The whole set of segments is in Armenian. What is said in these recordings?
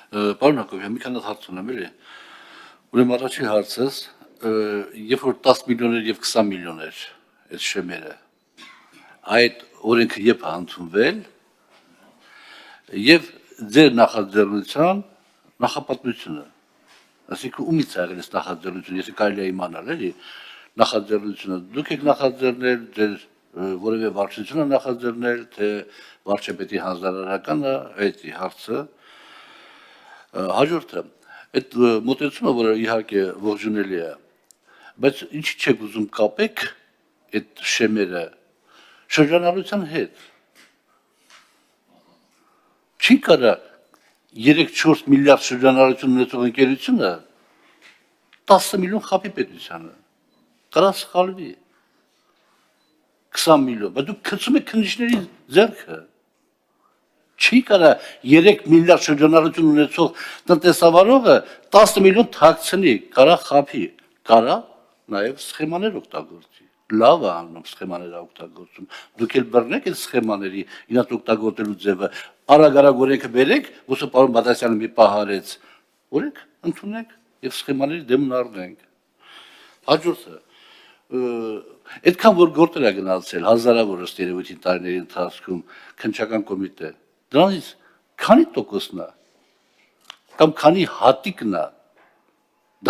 Պարոն Հակոբյան, մի քանի հարց ունեմ, էլի։ Ուրեմն առաջին հարցս, երբ որ 10 միլիոն էր եւ 20 միլիոն էր այդ շեմերը, այդ օրենքը երբ է ընդունվել եւ ձեր նախաձեռնության նախապատմությունը, այսինքն ումից է եղել այս նախաձեռնությունը, если կարելի է իմանալ, էլի, նախաձեռնությունը դուք եք նախաձեռնել, ձեր որևէ վարչությունը նախաձեռնել, թե վարչապետի հանձնարարականը, այդ հարցը հաջորդը, այդ մոտեցումը, որը իհարկե ողջունելի է, բայց ինչի չեք ուզում կապեք այդ շեմերը շրջանառության հետ։ Չի կարա 3-4 միլիարդ շրջանառություն ունեցող ընկերությունը 10 միլիոն խաբի պետությանը, կարա սխալվի, 20 միլիոն, բայց դուք գցում եք քննիչների ձեռքը, չի կարա 3 միլիարդ շրջանառություն ունեցող տնտեսավարողը 10 միլիոն թաքցնի, կարա խաբի, կարա նաև սխեմաներ օգտագործի, լավ է անում սխեմաներ օգտագործում, դուք էլ բռնեք այդ սխեմաների իրաց օգտագործելու ձևը, արագ-արագ օրենքը բերեք, ոսը պարոն Բադասյանը մի պահ արեց, օրենք ընդունենք եւ սխեմաների դեմն առնենք։ Հաջորդը այդքան որ գործեր է գնացել հազարավոր ըստ երևույթին տարիների ընթացքում քննչական կոմիտե, դրանից քանի տոկոսն է կամ քանի հատիկն է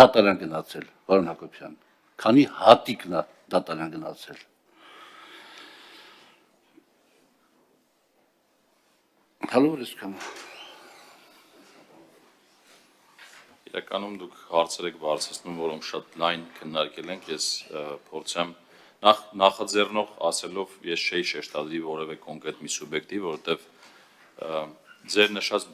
դատարան գնացել, պարոն Հակոբյան, քանի հատիկն է դատարան գնացել։ Հալո այսքան։ Իրականում դուք հարցեր եք բարձրացնում, որոնք շատ լայն քննարկել ենք, ես փորձեմ նախաձեռնող ասելով ես չէի շեշտադրի որևէ կոնկրետ մի սուբյեկտի, որովհետև ձեր նշած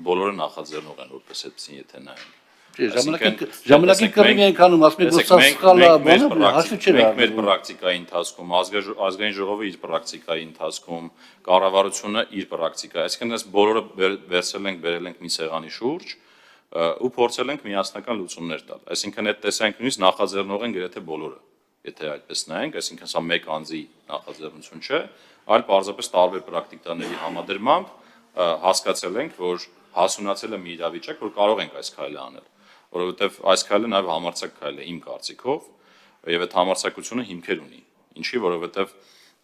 բոլորը նախաձեռնող են որպես այդպեսին, եթե նայենք։ Ժամանակին կռիվ ենք անում, ասում եք, որ սա սխալ է, բանը հաշվի չէ։ Մենք մեր պրակտիկայի ընթացքում, ազգային ժողովը իր պրակտիկայի ընթացքում, կառավարությունը իր պրակտիկայի, այսինքն այս բոլորը վերցրել ենք, բերել ենք մի սեղանի շուրջ ու փորձել ենք միասնական լուծումներ տալ։ Այսինքն այդ տեսանկյունից նախաձեռնող են գրեթե բոլորը, եթե այդպես նայենք, այսինքն սա մեկ անձի նախաձեռնություն չէ, այլ պարզապես տարբեր պրակտիկաների համադրմամբ հասկացել ենք, որ հասունացել է մի իրավիճակ, որ կարող ենք այս քայլը անել, որովհետև այս քայլը նաև համարձակ քայլ է իմ կարծիքով, եւ այդ համարձակությունը հիմքեր ունի։ Ինչի, որովհետև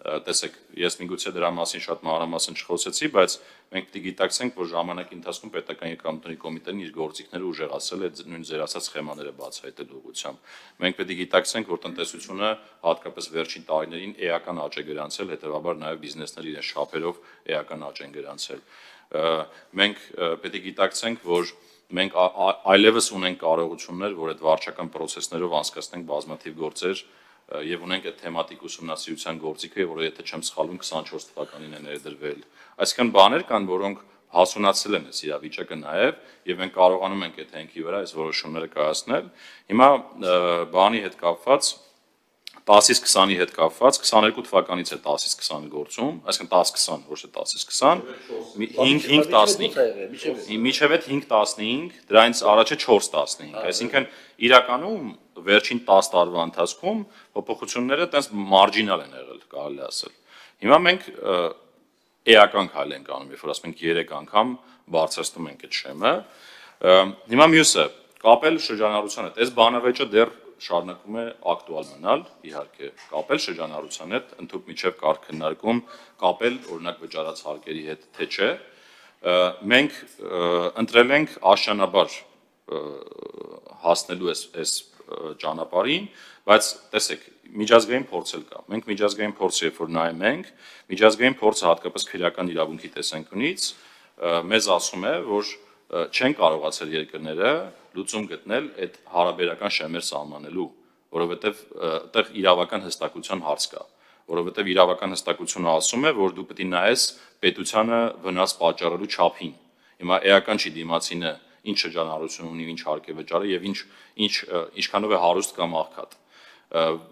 տեսեք, ես միգուցե դրա մասին շատ մանրամասն չխոսեցի, բայց մենք պետք է գիտակցենք, որ ժամանակի ընթացքում պետական եկամուտների կոմիտեն իր գործիքները ուժեղացրել է նույն ձեր ասած սխեմաները բացահայտելու ուղղությամբ։ Մենք պետք է գիտակցենք, որ տնտեսությունը հատկապես վերջին տարիներին էական աճ է գրանցել, հետեւաբար նաև բիզնեսները իրենց շապերով էական աճ են գրանցել։ Մենք պետք է գիտակցենք, որ մենք այլևս ունենք կարողություններ, որ այդ վարչական process-ներով անցկացնենք բազմաթիվ գործեր եւ ունենք այդ թեմատիկ ուսումնասիրության գործիքը, որը եթե չեմ սխալվում 24 թվականին է ներդրվել։ Այսինքն բաներ կան, որոնք հասունացել են այս իրավիճակը նաեւ եւ մենք կարողանում ենք այդ հենքի վրա այս որոշումները կայացնել։ Հիմա բանի հետ կապված 10-ից 20-ի հետ կապված 22 թվականից է 10-ից 20 գործում, այսինքն 10-20, ոչ թե 10-ից 20, 5-15, միջև այդ 5-15, դրանից առաջը 4-15, այսինքն իրականում վերջին 10 տարվա ընթացքում փոփոխությունները տենց մարջինալ են եղել, կարելի ասել։ Հիմա մենք էական քայլ ենք անում, երբ որ ասում ենք 3 անգամ բարձրացնում ենք այդ շեմը։ Հիմա մյուսը կապել շրջանառության հետ, այս բանավեճը դեռ շարունակում է ակտուալ մնալ, իհարկե, կապել շրջանառության հետ, ընդհանուր միջև կար քննարկում, կապել օրինակ վճարած հարկերի հետ, թե չէ։ Մենք ընտրել ենք աշճանաբար հասնելու այս ճանապարհին, բայց տեսեք, միջազգային փորձ էլ կա։ Մենք միջազգային փորձը երբ որ նայում ենք, միջազգային փորձը հատկապես քրեական իրավունքի տեսանկյունից մեզ ասում է, որ չեն կարողացել երկրները լուծում գտնել այդ հարաբերական շեմեր սահմանելու, որովհետև այդտեղ իրավական հստակության հարց կա, որովհետև իրավական հստակությունը ասում է, որ դու պետք է նայես պետությանը վնաս պատճառելու չափին։ Հիմա էական չի դիմացինը ինչ շրջանառություն ունի, ինչ հարկ է վճարը եւ ինչքանով է հարուստ կամ աղքատ։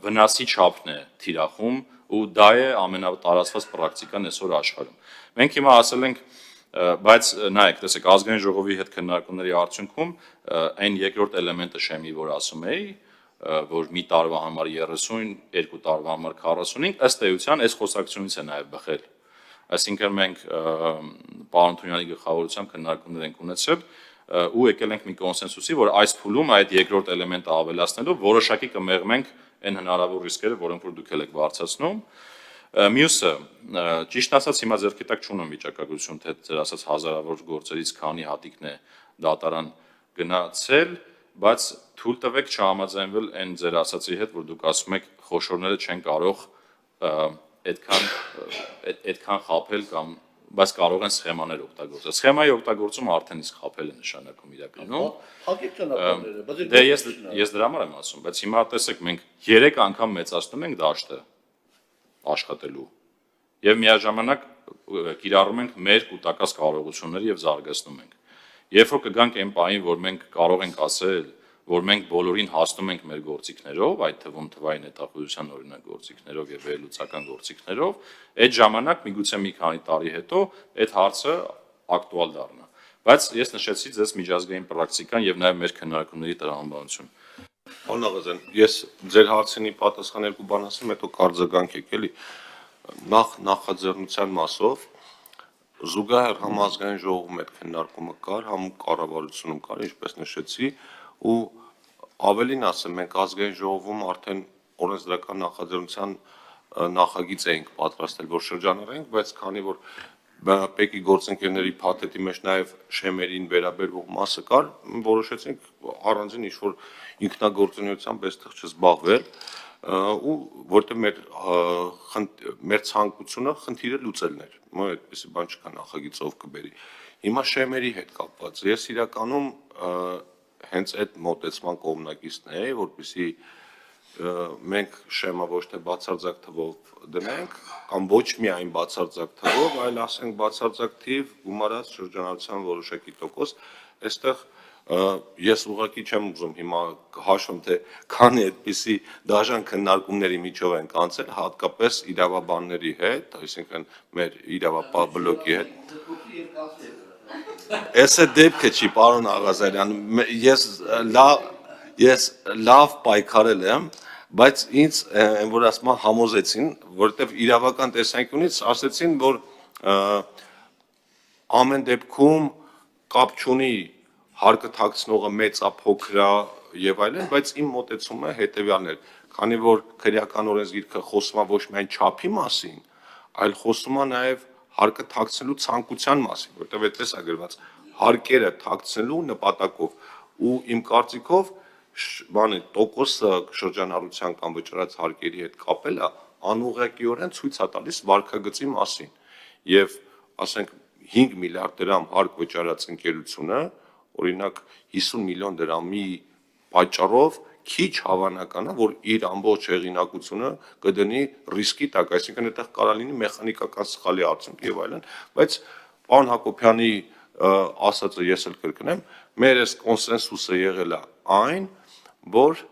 Վնասի չափն է թիրախում ու դա է ամենատարածված պրակտիկան այսօր աշխարհում։ Մենք հիմա ասել ենք բայց նայեք, տեսեք, ազգային ժողովի հետ քննարկումների արդյունքում այն երկրորդ էլեմենտը շեմի, որ ասում էի, որ մի տարվա համար 30, երկու տարվա համար 45, ըստ էության այս խոսակցությունից է նաև բխել։ Այսինքն մենք պարոն Թունյանի գլխավորությամբ քննարկումներ ենք ունեցել ու եկել ենք մի կոնսենսուսի, որ այս փուլում այդ երկրորդ էլեմենտը ավելացնելով որոշակի կմեղմենք այն հնարավոր ռիսկերը, որոնք որ դուք եք բարձրացնում։ Մյուսը, ճիշտ ասած, հիմա ձեռքի տակ չունեմ վիճակագրություն, թե ձեր ասած հազարավոր գործերից քանի հատիկն է դատարան գնացել, բայց թույլ տվեք չհամաձայնվել այն ձեր ասածի հետ, որ դուք ասում եք խոշորները չեն կարող այդքան խաբել կամ բայց կարող են սխեմաներ օգտագործել։ Սխեմայի օգտագործումը արդեն իսկ խաբել է նշանակում իրականում։ Հակիկ ճանապարհները, բայց Դե ես դրա համար եմ ասում, բայց հիմա տեսեք մենք 3 անգամ մեծացնում ենք դաշտը աշխատելու եւ միաժամանակ կիրառում ենք մեր կൂട്ടակած կարողությունները եւ զարգացնում ենք։ Երբ որ կգանք այն պահին, որ մենք կարող ենք ասել, որ մենք բոլորին հասնում ենք մեր գործիքներով, այդ թվում թվային հետախուզության օրինակ գործիքներով եւ վերլուծական գործիքներով, այդ ժամանակ միգուցե մի քանի տարի հետո այդ հարցը ակտուալ դառնա։ Բայց ես նշեցի ձեզ միջազգային պրակտիկան եւ նաեւ մեր քննարկումների տրամաբանություն։ Պարոն Աղազյան, ես ձեր հարցինի պատասխան երկու բան ասեմ, հետո կարձագանք եք էլի։ Նախաձեռնության մասով զուգահեռ համազգային ժողովում այդ քննարկումը կար, համ կառավարությունում կար, ինչպես նշեցի, ու ավելին ասեմ, մենք ազգային ժողովում արդեն օրենսդրական նախաձեռնության նախագիծ էինք պատրաստել, որ շրջանառենք, բայց քանի որ ՊԵԿ-ի գործընկերների փաթեթի մեջ նաև շեմերին վերաբերող մասը կար, որոշեցինք առանձին ինչ-որ ինքնագործունեությամբ այստեղ չզբաղվել, ու որտեղ մեր ցանկությունը խնդիրը լուծելն էր, այդպեսի բան չկա նախագիծով կբերի։ Հիմա շեմերի հետ կապված, ես իրականում հենց այդ մոտեցման կողմնակիցն էի, որպեսզի մենք շեմը ոչ թե բացարձակ թվով դնենք, կամ ոչ միայն բացարձակ թվով, այլ ասենք բացարձակ թիվ գումարած շրջանառության որոշակի տոկոս, այստեղ ես ուղղակի չեմ ուզում հիմա հաշվում, թե քանի այդպիսի դաժան քննարկումների միջով ենք անցել, հատկապես իրավաբանների հետ, այսինքն մեր իրավապահ բլոկի հետ։ Այս է դեպքը չի, պարոն Աղազարյան, ես լավ պայքարել եմ, բայց ինձ որ ասում համոզեցին, որովհետև իրավական տեսանկյունից ասեցին, որ ամեն դեպքում կապ չունի հարկը թաքցնողը մեծա, փոքրա եւ այլն, բայց իմ մոտեցումը հետեւյալն էր, քանի որ քրեական օրենսգիրքը խոսում է ոչ միայն չափի մասին, այլ խոսում է նաեւ հարկը թաքցնելու ցանկության մասին, որտեղ այդպես է գրված հարկերը թաքցնելու նպատակով ու իմ կարծիքով տոկոսը շրջանառության կամ վճռած հարկերի հետ կապելը անուղղակիորեն ցույց է տալիս վարկագծի մասին եւ ասենք 5 միլիարդ դրամ հարկ վճարած ընկերությունը օրինակ 50 միլիոն դրամի պատճառով քիչ հավանական է, որ իր ամբողջ հեղինակությունը կդնի ռիսկի տակ, այսինքն այդտեղ կարող լինի մեխանիկական սխալի արդյունք եւ այլն, բայց պարոն Հակոբյանի ասածը ես էլ կրկնեմ, մեր այս կոնսենսուսը եղել է այն, որ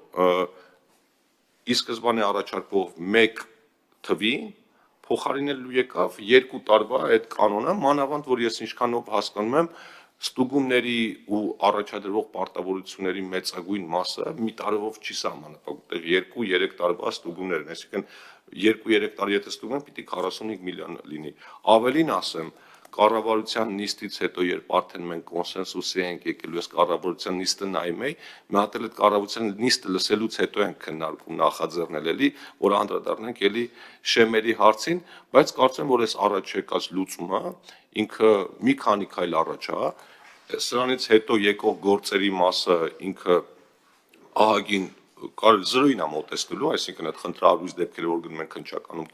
ի սկզբանե առաջարկվող 1 թվին փոխարինելու եկավ 2 տարվա այդ կանոնը, մանավանդ որ ես ինչքանով հասկանում եմ, ստուգումների ու առաջադրվող պարտավորությունների մեծագույն մասը մի տարով չի սահմանափակվում, 2-3 տարվա ստուգումներ են, այսինքն 2-3 տարի եթե ստուգում են, պիտի 45 միլիոն լինի։ Ավելին ասեմ, կառավարության նիստից հետո, երբ արդեն մենք կոնսենսուսի ենք եկել, ես կառավարության նիստը նայում էի, մի հատ էլ այդ կառավարության նիստը լսելուց հետո ենք քննարկում նախաձեռնել էլի, որ անդրադառնանք էլի շեմերի հարցին, բայց կարծեմ, որ այս առաջ եկած լուծումը ինքը մի քանի քայլ առաջ է, սրանից հետո եկող գործերի մասը ինքը ահագին զրոյին է մոտեցնելու, այսինքն այդ խնդրահարույց դեպքերը, որ գնում են քննչականում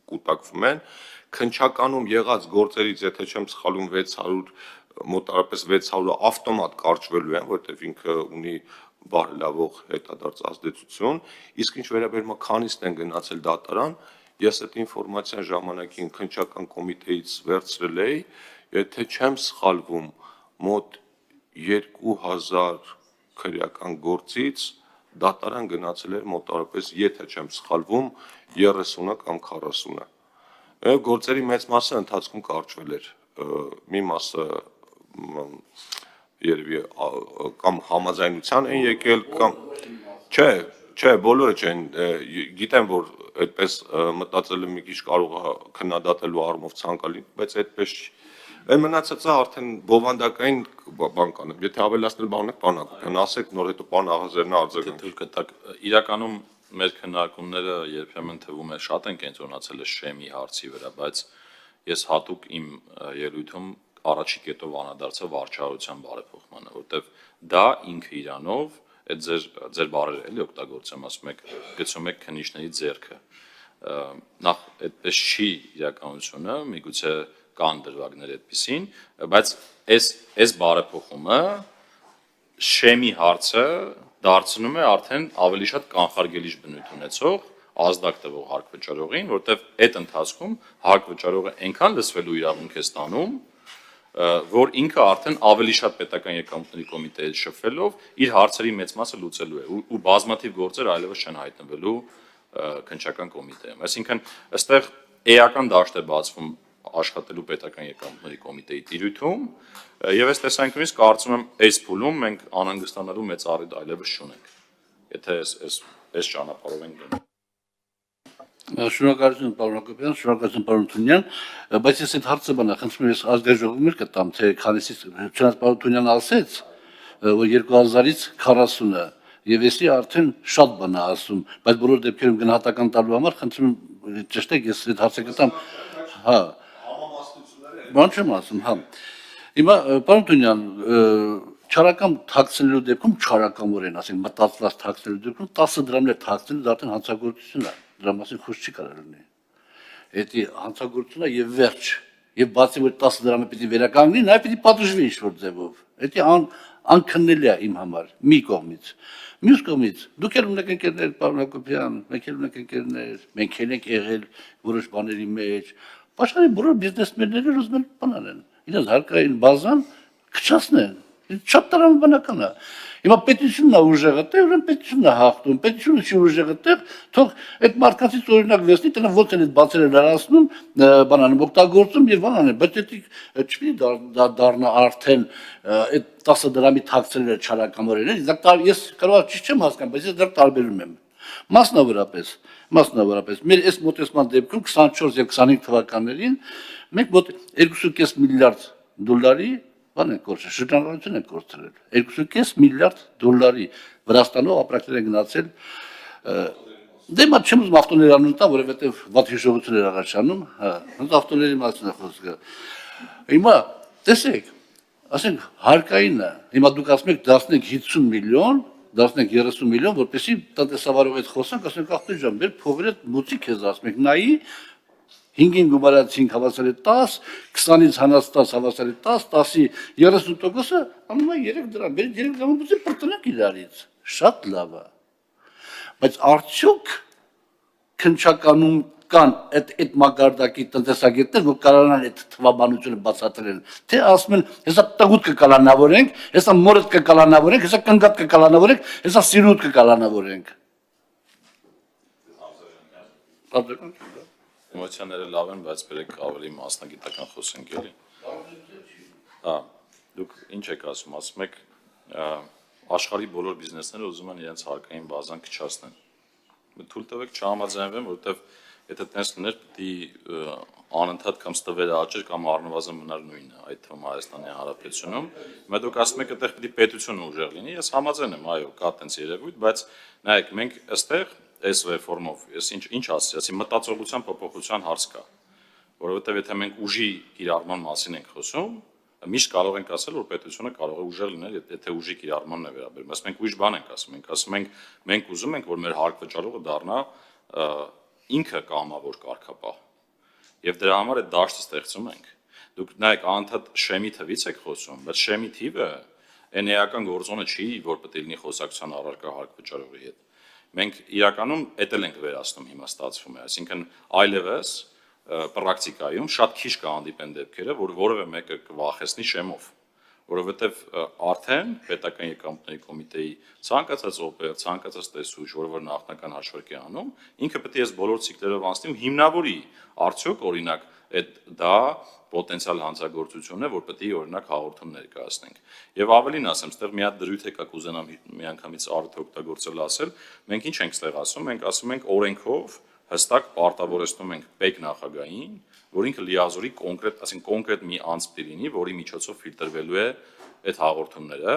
կուտակվում են, քննչականում եղած գործերից, եթե չեմ սխալվում, 600 մոտարապես 600-ը ավտոմատ կարճվելու են, որտեղ ինքը ունի բարելավող հետադարձ ազդեցություն, իսկ ինչ վերաբերում է քանիսն են գնացել դատարան, ես այդ ինֆորմացիան ժամանակին քննչական կոմիտեից վերցրել էի, եթե չեմ սխալվում, մոտ 2000 քրեական գործից դատարան գնացել էր մոտարապես, եթե չեմ սխալվում, 30-ը կամ 40-ը։ Գործերի մեծ մասը ընթացքում կարճվել էր, մի մասը երևի կամ համաձայնության են եկել կամ չէ, բոլորը չեն, գիտեմ որ այդպես մտածելը մի քիչ կարող է քննադատելու առումով ցանկալի, բայց այդպես չի։ Այն մնացածը արդեն բովանդակային բան կանեմ։ Եթե ավելացնել բան եք, բան ակն ասեք, նոր հետո բան Աղազարյանը արձագանք։ Թույլ կտակ իրականում մեր քննարկումները երբեմն թվում է շատ են կենտրոնացել շեմի հարցի վրա, բայց ես հատուկ իմ ելույթում առաջի կետով անդրադարձա վարչահարության բարեփոխմանը, որտեվ դա ինքը իրանով այդ ձեր բարերը էլի օգտագործեմ, ասում եք գցում եք քննիչների ձեռքը։ Նախ այդպես չի իրականությունը, միգուցե կան դրվագներ այդպեսին, բայց այս բարեփոխումը շեմի հարցը դարձնում է արդեն ավելի շատ կանխարգելիչ բնույթ ունեցող ազդակ տվող հարկ վճարողին, որտեվ այդ ընթացքում հարկ վճարողը այնքան լսվելու իրավունք է ստանում, որ ինքը արդեն ավելի շատ պետական եկամուտների կոմիտեի հետ շփվելով իր հարցերի մեծ մասը լուծելու է ու բազմաթիվ գործեր այլևս չեն հայտնվելու քննչական կոմիտեում։ Այսինքն, ըստեղ էական դաշտ է բացվում աշխատելու պետական եկամուտների կոմիտեի տիրույթում, եւ այս տեսանկյունից կարծում եմ այս փուլում մենք անհանգստանալու մեծ առիթ այլևս չունենք, եթե այս ճանապարհով ենք գնում։ Շնորհակալություն պարոն Հակոբյան, շնորհակալություն պարոն Թունյան, բայց ես այդ հարցը բանա խնդրում եմ ես ազգային ժողովի մեր կտամ, թե քանիսից չնայած պարոն Թունյանը ասեց, որ 2000-ից 40-ը եւ էսի արդեն շատ բան է ասում, բայց բոլոր դեպքերում գնահատական տալու համար խնդրում եմ ճշտեք ես այդ հարցը կտամ, հա, բան չեմ ասում, հա։ Հիմա պարոն Թունյան, չարական թաքցնելու դեպքում չարականորեն, ասենք մտածված թաքցնելու դեպքում 10 դրամներ թաքցնելը դա արդեն հանցագործություն է, դրա մասին խոսք չի կարող լինի։ Էդի հանցագործությունն է եւ վերջ, եւ բացի որ 10 դրամը պիտի վերականգնի, նա պիտի պատժվի ինչ-որ ձևով։ Էդի անքննելի է իմ համար, մի կողմից։ Մյուս կողմից, դուք էլ ունեք ընկերներ, պարոն Հակոբյան, մենք էլ ունենք ընկերներ, մենք էլ ենք եղել որոշ բաների մեջ։ Աշխարհի բոլոր բիզնեսմենները ուզում են բան անեն։ Իրենց հարկային բազան քչացնեն։ Շատ տրամաբանական է։ Հիմա պետությունն է ուժեղը, ուրեմն պետությունն է հաղթում, պետությունը չի ուժեղը, թող այդ մարդկանցից օրինակ վերցնի, տնա ոնց են այդ բացերը լրացնում, բանանում օգտագործում եւ բանանում, բայց դա չպիտի դառնա արդեն այդ 10 դրամի թաքցրելը չարականորեն, ես կարող ճիշտ չեմ հասկանում, բայց ես դեռ տարբերում եմ։ Մասնավորապես, մեր այս մոտեցման դեպքում 24 եւ 25 թվականներին մենք մոտ 2.5 միլիարդ դոլարի բան են կորցրել, շրջանառություն են կորցրել, 2.5 միլիարդ դոլարի Վրաստանով ապրանքներ են գնացել, դե մա չեմ ուզում ավտոների անուն տա, որովհետև վատ հիշողություն էր առաջանում, հենց ավտոների մասին է խոսքը։ Հիմա տեսեք, ասենք հարկայինը, հիմա դուք ասում եք դարձնենք 50 միլիոն, դարձնենք 30 միլիոն, որպեսզի տնտեսավարով հետ խոսանք, ասենք ախտի ջան, մեր փողերը մուծիկ ես ասում եք, նայի 5-ին գումարած 5 հավասար է 10, 20-ից հանած 10 հավասար է 10, 10-ի 30%-ը անում է 3 դրամ, մեր 3 դրամը բուծի պրտնենք իրարից, շատ լավ է, բայց արդյոք քննչականում կան այդ մակարդակի տնտեսագետներ, որ կարողանան այդ թվաբանությունը բացատրել, թե ասում են, հեսա տղուտ կկալանավորենք, հեսա մորդ կկալանավորենք, հեսա կնգատ կկալանավորենք, հեսա սիրուտ կկալանավորենք։ Էմոցիաները լավ են, բայց բերեք ավելի մասնագիտական խոսենք էլի։ Հա, դուք ինչ եք ասում եք աշխարհի բոլոր բիզնեսները ուզում են իրենց հարկային բազան քչացնեն։ Թույլ տվեք չհամաձայնվեմ, որովհետև եթե տես լիներ, պիտի անընդհատ կամ ստվերը աճեր կամ առնվազն մնար նույնը, այդ թվում Հայաստանի Հանրապետությունում։ Հիմա դուք ասում եք, այդտեղ պիտի պետությունը ուժեղ լինի, ես համաձայն եմ, այո, կա տենց երևույթ, բայց նայեք, մենք այստեղ այս ռեֆորմով, ես ինչ ասացի, մտածողության փոփոխության հարց կա, որովհետև եթե մենք ուժի կիրառման մասին ենք խոսում, միշտ կարող ենք ասել, որ պետությունը կարող է ուժեղ լինել, եթե ուժի կիրառմանն է վերաբերում, բայց մենք ուրիշ բան ենք ասում, մենք ուզում ենք, որ մեր հարկ վճարողը դառնա ինքը կամավոր կարգապահ, եւ դրա համար այդ դաշտը ստեղծում ենք։ Դուք նայեք, անընդհատ շեմի թվից եք խոսում, բայց շեմի թիվը այն էական գործոնը չի, որ պետք է լինի խոսակցության առարկա հարկ վճարողի հետ։ Մենք իրականում էդ էլ ենք վերացնում հիմա ստացվում է, այսինքն այլևս պրակտիկայում շատ քիչ կհանդիպեն դեպքերը, որ որևէ մեկը կվախեցնի շեմով, որովհետև արդեն պետական եկամուտների կոմիտեի ցանկացած օպեր, ցանկացած տեսուչ, որ նախնական հաշվարկ է անում, ինքը պետք է այս բոլոր ցիկլերով անցնի ու հիմնավորի արդյոք օրինակ դա պոտենցիալ հանցագործություն է, որ պետք է օրինակ հաղորդում ներկայացնենք։ Եվ ավելին ասեմ, ստեղ մի հատ դրույթ եկա կուզենամ միանգամից արդյոք օգտագործել ասել, մենք ինչ ենք ստեղ ասում, մենք ասում ենք օրենքով հստակ պարտավորեցնում ենք պետ նախագահին, որ ինքը լիազորի կոնկրետ մի անձ պիտի լինի, որի միջոցով ֆիլտրվելու է այդ հաղորդումները,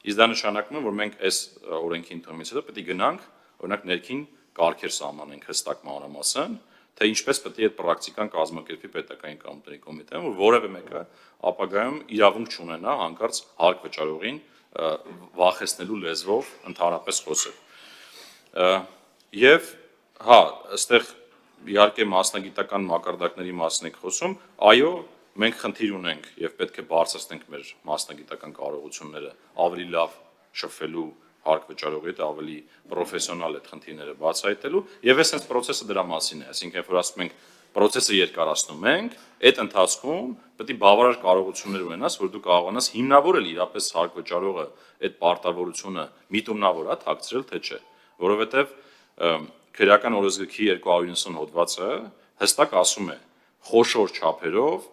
իսկ դա նշանակում է, որ մենք այս օրենքի ընդունումից հետո պետք է գնանք, օրինակ ներքին կարգեր սահմանենք հստակ մանրամասն, թե ինչպես պետք է այդ պրակտիկան կազմակերպի պետական եկամուտների կոմիտեն, որ որևէ մեկը ապագայում իրավունք չունենա հանկարծ հարկ վճարողին վախեցնելու լեզվով ընդհանրապես խոսել։ Եվ հա, այստեղ իհարկե մասնագիտական մակարդակների մասին եք խոսում, այո, մենք խնդիր ունենք եւ պետք է բարձրացնենք մեր մասնագիտական կարողությունները ավելի լավ շփվելու հարկ վճարողի հետ, ավելի պրոֆեսիոնալ այդ խնդիրները բացահայտելու եւ այս process-ը դրա մասին է, այսինքն որ ասում ենք process-ը երկարացնում ենք, այդ ընթացքում պետք է բավարար կարողություններ ունենաս, որ դու կարողանաս հիմնավորել իրապես հարկ վճարողը այդ պարտավորությունը միտումնավոր է թաքցրել թե չէ, որովհետեւ քրեական օրենսգրքի 290 հոդվածը հստակ ասում է խոշոր չափերով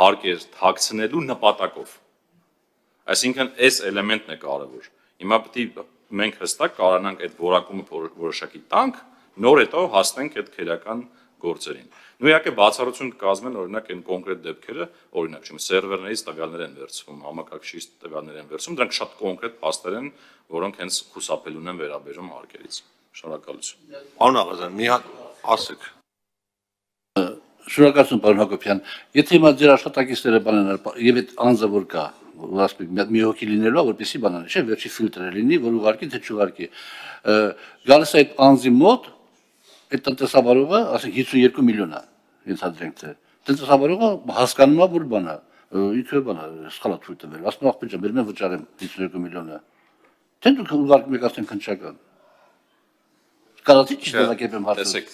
հարկեր թաքցնելու նպատակով։ Այսինքն այս էլեմենտն է կարևոր։ Հիմա պետք է մենք հստակ կարողանանք այդ որակումը որոշակի տանք, նոր հետո հասնենք այդ քրեական գործերին։ Նույնիսկ բացառություն կազմեն օրինակ այն կոնկրետ դեպքերը, օրինակ չեմ սերվերներից տվյալներ են վերցվում, համակարգչից տվյալներ են վերցվում, դրանք շատ կոնկրետ փաստեր են, որոնք հենց խուսափելուն են վերաբերում հարկերից։ Շնորհակալություն։ Պարոն Աղազյան, մի հատ ասեք։ Շնորհակալություն, պարոն Հակոբյան։ Եթե հիմա ձեր աշխատակիցները բանան եւ այդ անձը որ կա, ասենք մի հոգի լինելու, որպեսի բանան, չէ, վերջի ֆիլտրը լինի, որ ուղարկի թե չուղարկի։ Գալիս այդ անձի մոտ այդ տնտեսավարողը, ասենք 52 միլիոն է, ենթադրենք թե։ Տնտեսավարողը հասկանում է, որ բանա, ինքը բանա, սխալ է թույլ տվել, ասում է աղբեջա, մեր մեն վճարեմ 52 միլիոնը։ Թե դուք ուղարկում եք ասենք քննչական։ Կարծի չի դեպակեպեմ հարցը։ Տեսեք,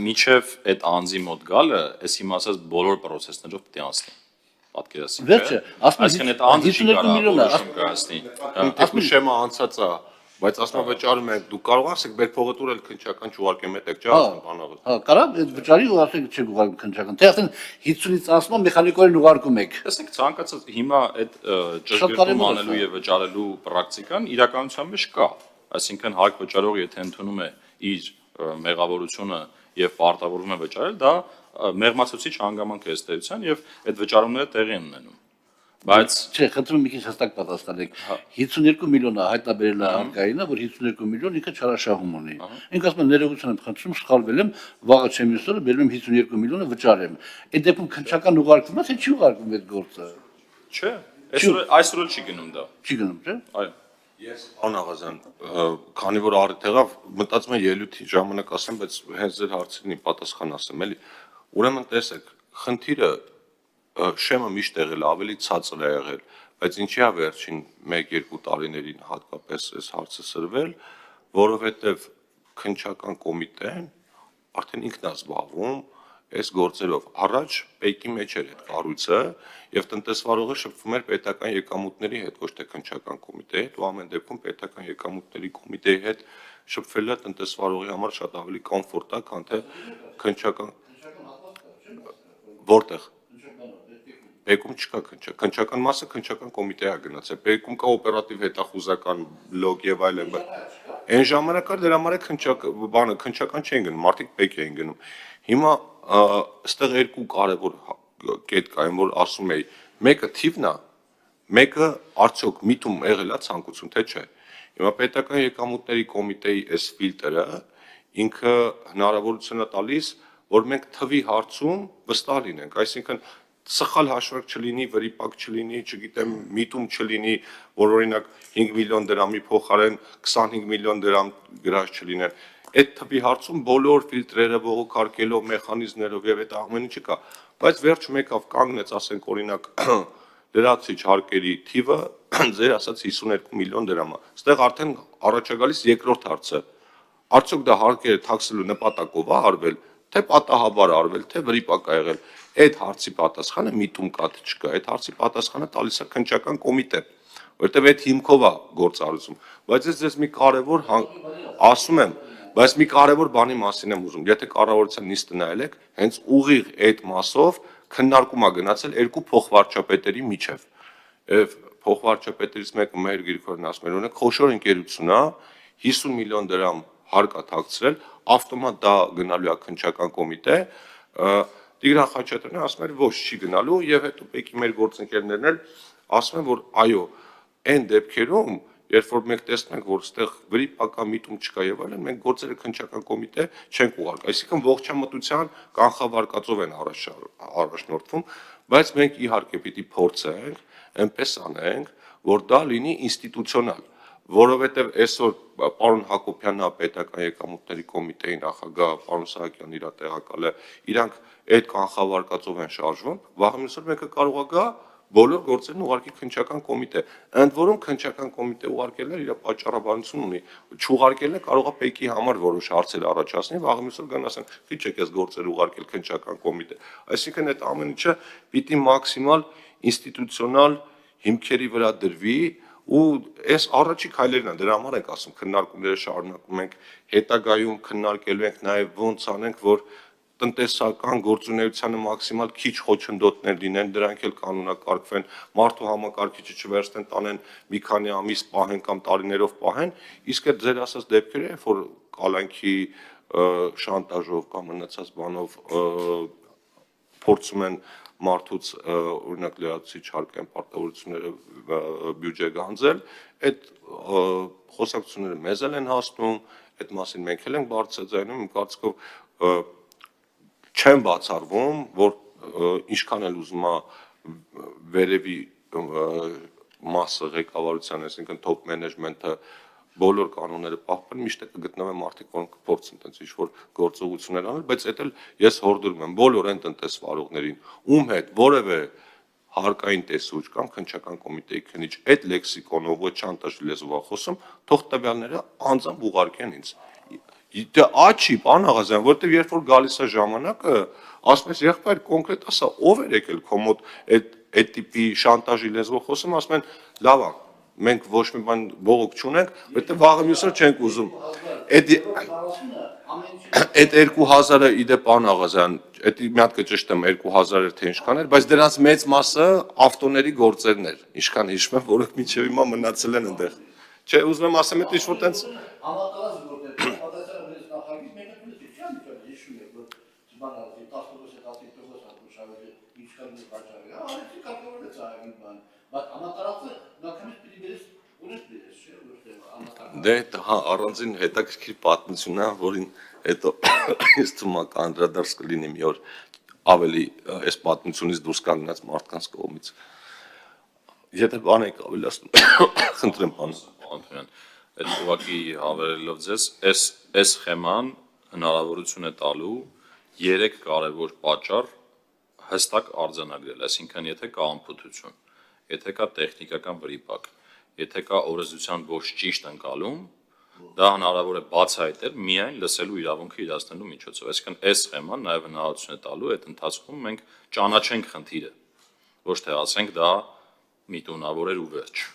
միջև այդ անձի մոտ գալը, այս հիմա ասած բոլոր process-ներով պետք է անցնի։ Պատկերացրեք։ Վերջը, ասում այսինքն այդ անձը չի 52 կարող միլիոն է, որոշում կայացնի։ Ասում շեմա անցած է, բայց ասում վճարում եք, դու կարող ասեք մեր փողը տուրել քննչական չուղարկեմ եք, չէ՞ ասում բանալը։ Հա, կարա այդ վճարի ու ասենք չեք ուղարկում քննչական։ Թե ասեն 50-ից ասում մեխանիկորեն ուղարկում եք։ Տեսեք, ցանկացած հիմա այդ ճշգրտում անելու եւ վճարելու պրակտիկան իրականության մեջ կա։ Այսինքն հարկ վճարողը եթե ընդունում է իր մեղավորությունը եւ պարտավորվում է վճարել, դա մեղմացուցիչ հանգամանք է ըստեյության եւ այդ վճարումները տեղի են ունենում։ Բայց Չէ, խնդրում եմ մի քիչ հստակ պատասխանեք։ 52 միլիոնը հայտնաբերել է հարկայինը, որ 52 միլիոն ինքը չարաշահում ունի։ Ինքը ասում է ներողություն եմ խնդրում, սխալվել եմ, վաղը չեմ ուսել, բերում եմ 52 միլիոնը վճարեմ։ Այդ դեպքում քննչական ուղարկվում է, թե չի ուղարկվում այդ գործը։ չէ, այսօր չի գնում դա։ Չի գնում, չէ՞։ Այո։ Ես պարոն Աղազյան, քանի որ առիթ եղավ, մտածում եմ ելույթի ժամանակ ասեմ, բայց հենց ձեր հարցերին պատասխան ասեմ, էլի։ Ուրեմն տեսեք, խնդիրը շեմը միշտ եղել ավելի ցածր է եղել, բայց ինչի է վերջին 1-2 տարիներին հատկապես այս հարցը սրվել, որովհետև քննչական կոմիտեն արդեն ինքն է զբաղվում այս գործերով։ Առաջ պետքի մեջ էր այդ կառույցը եւ տնտեսվարողը շփվում էր պետական եկամուտների հետ, ոչ թե քննչական կոմիտեի հետ, ու ամեն դեպքում պետական եկամուտների կոմիտեի հետ շփվելը տնտեսվարողի համար շատ ավելի կոմֆորտ է, քան թե քննչական որտեղ Բեկում չկա քննչական մասը քննչական կոմիտեի է գնացել։ Բեկում կա օպերատիվ հետախուզական բլոկ եւ այլն։ Այն ժամանակ դրա համար քննչական չեն գնում, մարդիկ պետք էին գնում։ Հիմա այստեղ երկու կարևոր կետ կա, այն որ ասում էի, մեկը թիվն է, մեկը արդյոք միտում եղել է ցանկություն թե չէ։ Հիմա պետական եկամուտների կոմիտեի այս ֆիլտրը ինքը հնարավորություն է տալիս, որ մենք թվի հարցում վստահ լինենք, այսինքն սխալ հաշվարկ չլինի, վրիպակ չլինի, չգիտեմ, միտում չլինի, որ օրինակ 5 միլիոն դրամի փոխարեն 25 միլիոն դրամ գրած չլինեն։ Այդ թվի հարցում բոլոր ֆիլտրերը բողոքարկելով մեխանիզմներով եւ այդ ամեն ինչը կա, բայց վերջ մեկավ կանգնեց, ասենք օրինակ լրացիչ հարկերի թիվը ձեր ասած 52 միլիոն դրամ է։ Այստեղ արդեն առաջ է գալիս երկրորդ հարցը։ Արդյոք դա հարկերը թաքցելու նպատակով է արվել, թե պատահաբար արվել, թե վրիպակ է եղել։ Այդ հարցի պատասխանը միտում կա թե չկա, այդ հարցի պատասխանը տալիս է քննչական կոմիտեն, որտեղ այդ հիմքով է գործառույթում։ Բայց ես ձեզ մի կարևոր ասում եմ, բայց մի կարևոր բանի մասին եմ ուզում, եթե կառավարության նիստը նայել եք, հենց ուղիղ այդ մասով քննարկում է գնացել երկու փոխվարչապետերի միջև։ Եվ փոխվարչապետերից մեկը Մհեր Գրիգորյանն ասում էր, օրինակ խոշոր ընկերություն է, 50 միլիոն դրամ հարկաթաքցրել, ավտոմատ դա գնալու է քննչական կոմիտե, Տիգրան Խաչատրյանն ասում էր, ոչ, չի գնալու, եւ հետո պեկի մեր գործընկերներն էլ ասում են, որ այո, այն դեպքերում, երբ որ մենք տեսնենք, որ այստեղ վրիպական միտում չկա եւ այլն, մենք գործերը քննչական կոմիտե չենք ուղարկում։ Այսինքն ողջամտության կանխավարկածով են առաջնորդվում, բայց մենք իհարկե պիտի փորձենք, այնպես անենք, որ դա լինի ինստիտուցիոնալ, որովհետեւ այսօր պարոն Հակոբյանն պետական եկամուտների կոմիտեի նախագահ, պարոն Սահակյանն իր տեղակալը, իրանք այդ կանխավարկածով են շարժվում, վաղ մյուսօր մեկը կարող է գա բոլոր գործերն ուղարկի քննչական կոմիտե, ընդ որում քննչական կոմիտե ուղարկելն իր պատճառաբանություն ունի, չուղարկելը կարող է պեկի համար որոշ հարցեր առաջացնի, վաղ մյուսօր գան ասեն, քիչ եք այս գործերը ուղարկել քննչական կոմիտե, այսինքն այդ ամեն ինչը պիտի մաքսիմալ ինստիտուցիոնալ հիմքերի վրա դրվի ու այս առաջի քայլերն են, դրա համար ենք ասում քննարկումները շարունակում ենք, հետագայում քննարկելու ենք նաև ոնց անենք, որ տնտեսական գործունեությանը մաքսիմալ քիչ խոչընդոտներ լինեն, դրանք էլ կանոնակարգվեն, մարդու համակարգիչը չվերցնեն, տանեն մի քանի ամիս պահեն կամ տարիներով պահեն, իսկ այդ ձեր ասած դեպքերը, որ կալանքի շանտաժով կամ մնացած բանով փորձում են մարդուց օրինակ լրացուցիչ հարկային պարտավորությունները բյուջե գանձել, այդ խոսակցությունները մեզ էլ են հասնում, այդ մասին մենք էլ ենք բարձրաձայնում, իմ կարծիքով չեն բացառվում, որ ինչքան էլ ուզում է վերևի մասը ղեկավարության, այսինքն top management-ը բոլոր կանոնները պահպան, միշտ կգտնվեն մարդիկ, որոնք փորձեն տենց ինչ-որ գործողություններ անել, բայց այդ էլ ես հորդորում եմ բոլոր այն տնտեսվարողներին, ում հետ որևէ հարկային տեսուչ կամ քննչական կոմիտեի քննիչ այդ լեքսիկոնով ոչ շանտաժի լեզվով խոսում, թող տվյալները անձամբ ուղարկեն ինձ։ Դե աչի, պարոն Աղազյան, որտեվ երբ որ գալիս է ժամանակը, ասում ես, եղբայր կոնկրետ ասա, ով էր եկել քո մոտ այդ տիպի շանտաժի լեզվով խոսում, ասում են, լավ է, մենք ոչ մի բան բողոք չունենք, որտեվ վաղը մյուսը չենք ուզում։ Այդ 2000-ը իդեպ պարոն Աղազյան, այդ մի հատ կճշտեմ 2000 էր թե ինչքան էր, բայց դրանց մեծ մասը ավտոների գործերն էր, ինչքան հիշում եմ, որոնք մինչև հիմա մնացել են այնտեղ։ Չէ, ուզում եմ ասեմ, այդ ինչ-որ տենց Դե հա առանձին հետաքրքիր պատմություն է, որին հետո ես թվում է անդրադարձ կլինի մի օր ավելի այս պատմությունից դուրս կանգնած մարդկանց կողմից։ Եթե բան եք ավելացնում, խնդրեմ Անտոնյան, այդ ուղղակի հավելելով ձեզ, այս սխեման հնարավորություն է տալու 3 կարևոր պատճառ հստակ արձանագրել, այսինքն եթե կա անփութություն, եթե կա տեխնիկական վրիպակ, եթե կա օրենսդրության ոչ ճիշտ ընկալում, դա հնարավոր է բացահայտել միայն լսելու իրավունքը իրացնելու միջոցով, այսինքն այս սխեման նաև հնարավորություն է տալու այդ ընթացքում մենք ճանաչենք խնդիրը, ոչ թե ասենք դա միտոնավոր էր ու վերջ։